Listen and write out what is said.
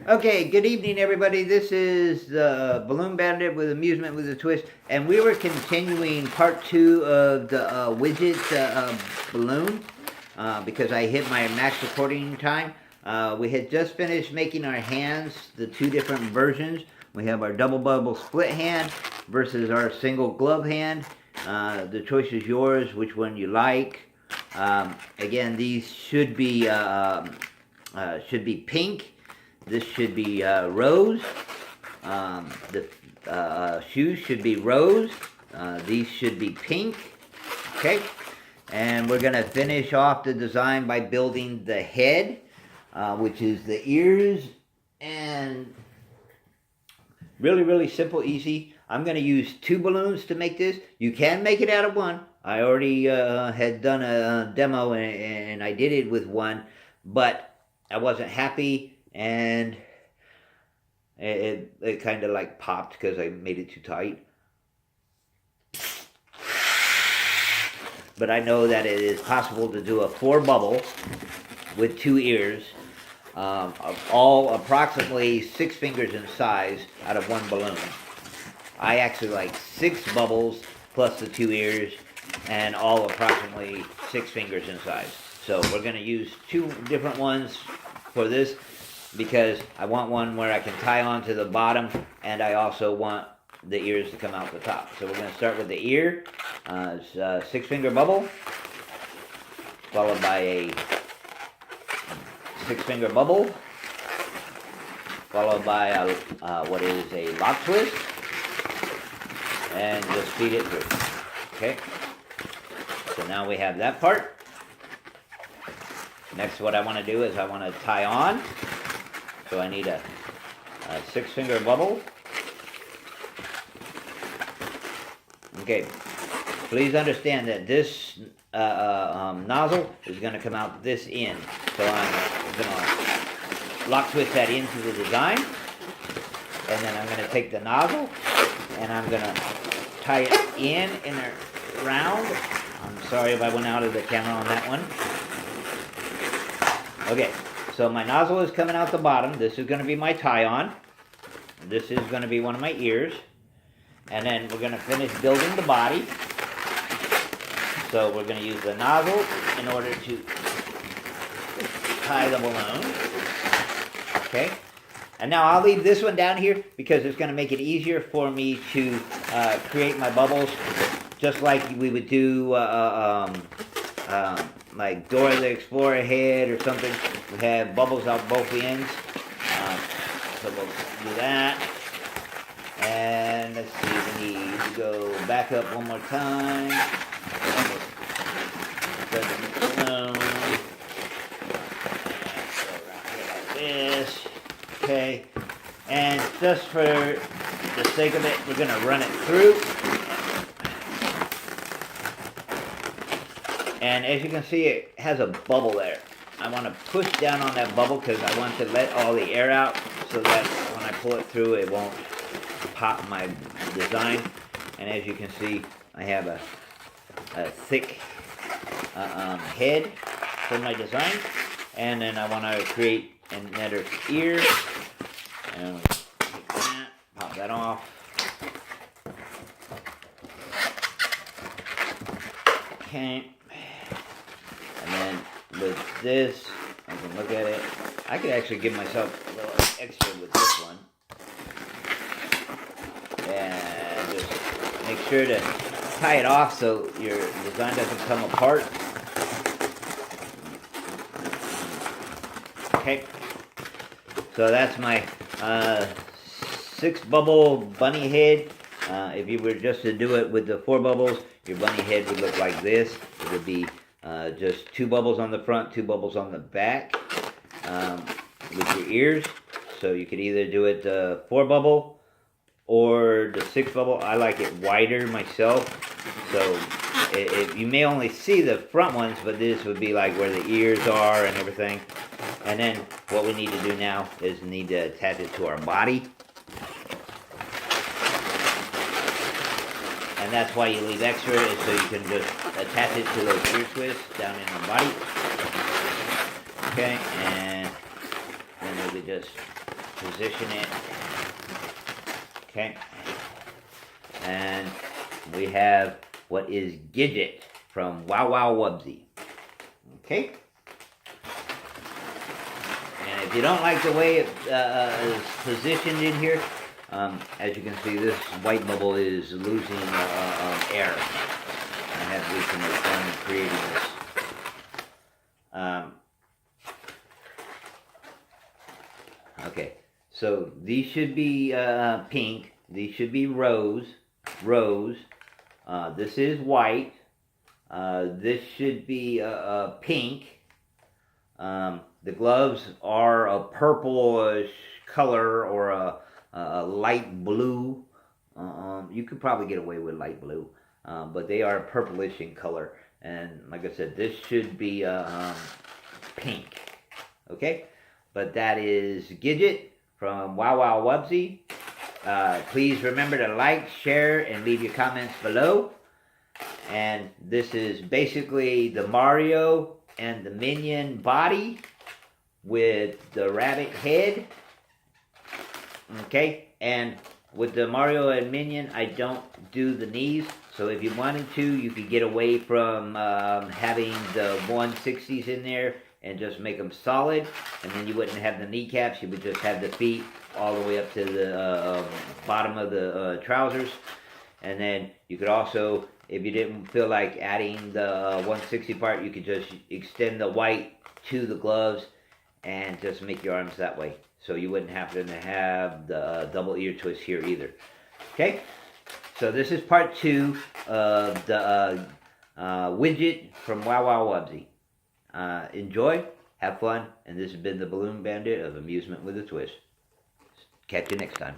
Okay, good evening, everybody. This is the Balloon Bandit with Amusement with a Twist, and we were continuing part 2 of the Widget balloon because I hit my max recording time. We had just finished making our hands, the two different versions. We have our double bubble split hand versus our single glove hand. The choice is yours, which one you like. Again, these should be pink. This should be rose. The shoes should be rose. These should be pink. Okay. And we're going to finish off the design by building the head, which is the ears. And really, really simple, easy. I'm going to use 2 balloons to make this. You can make it out of 1. I already had done a demo and I did it with 1, but I wasn't happy. And it kind of like popped because I made it too tight. But I know that it is possible to do a 4 bubble with 2 ears, all approximately 6 fingers in size out of 1 balloon. I actually like 6 bubbles plus the 2 ears, and all approximately 6 fingers in size. So we're going to use 2 different ones for this, because I want one where I can tie on to the bottom, and I also want the ears to come out the top. So we're going to start with the ear. It's a 6-finger bubble, followed by a 6-finger bubble, followed by a, what is a lock twist, and just feed it through. Okay, so now we have that part. Next, what I want to do is I want to tie on. So I need a 6-finger bubble. Okay, please understand that this nozzle is going to come out this end. So I'm going to lock twist that into the design. And then I'm going to take the nozzle and I'm going to tie it in around. I'm sorry if I went out of the camera on that one. Okay. So my nozzle is coming out the bottom. This is going to be my tie-on. This is going to be one of my ears. And then we're going to finish building the body. So we're going to use the nozzle in order to tie the balloon. Okay. And now I'll leave this one down here because it's going to make it easier for me to create my bubbles, just like we would do like Dora the Explorer head or something. We have bubbles out both ends. So we'll do that. And let's see, we need to go back up one more time. Spread the balloon. Like this. Okay. And just for the sake of it, we're going to run it through. And as you can see, it has a bubble there. I want to push down on that bubble because I want to let all the air out so that when I pull it through, it won't pop my design. And as you can see, I have a thick head for my design. And then I want to create another ear. And take that, pop that off. Okay. And then with this, I can look at it. I could actually give myself a little extra with this one. And just make sure to tie it off so your design doesn't come apart. Okay. So that's my 6-bubble bunny head. If you were just to do it with the 4 bubbles, your bunny head would look like this. It would be just 2 bubbles on the front, 2 bubbles on the back with your ears. So you could either do it the 4 bubble or the 6 bubble. I like it wider myself. So you may only see the front ones, but this would be like where the ears are and everything. And then what we need to do now is need to attach it to our body. And that's why you leave extra, is so you can just attach it to those ear twists down in the body. Okay, and then we just position it. Okay. And we have what is Widget from wubbzy. Okay. And if you don't like the way it is positioned in here, as you can see, this white bubble is losing air. I had recently fun creating this. Okay, so these should be pink. These should be rose. This is white. This should be pink. The gloves are a purplish color or a light blue. You could probably get away with light blue, but they are purplish in color. And like I said, this should be pink. Okay, but that is Widget from wubbzy. Please remember to like, share, and leave your comments below. And this is basically the Mario and the Minion body with the rabbit head. Okay, and with the Mario and Minion, I don't do the knees. So if you wanted to, you could get away from having the 160s in there and just make them solid. And then you wouldn't have the kneecaps. You would just have the feet all the way up to the bottom of the trousers. And then you could also, if you didn't feel like adding the 160 part, you could just extend the white to the gloves and just make your arms that way. So you wouldn't have to have the double ear twist here either. Okay? So this is part 2 of the Widget from wubbzy. Enjoy, have fun, and this has been the Balloon Bandit of Amusement with a Twist. Catch you next time.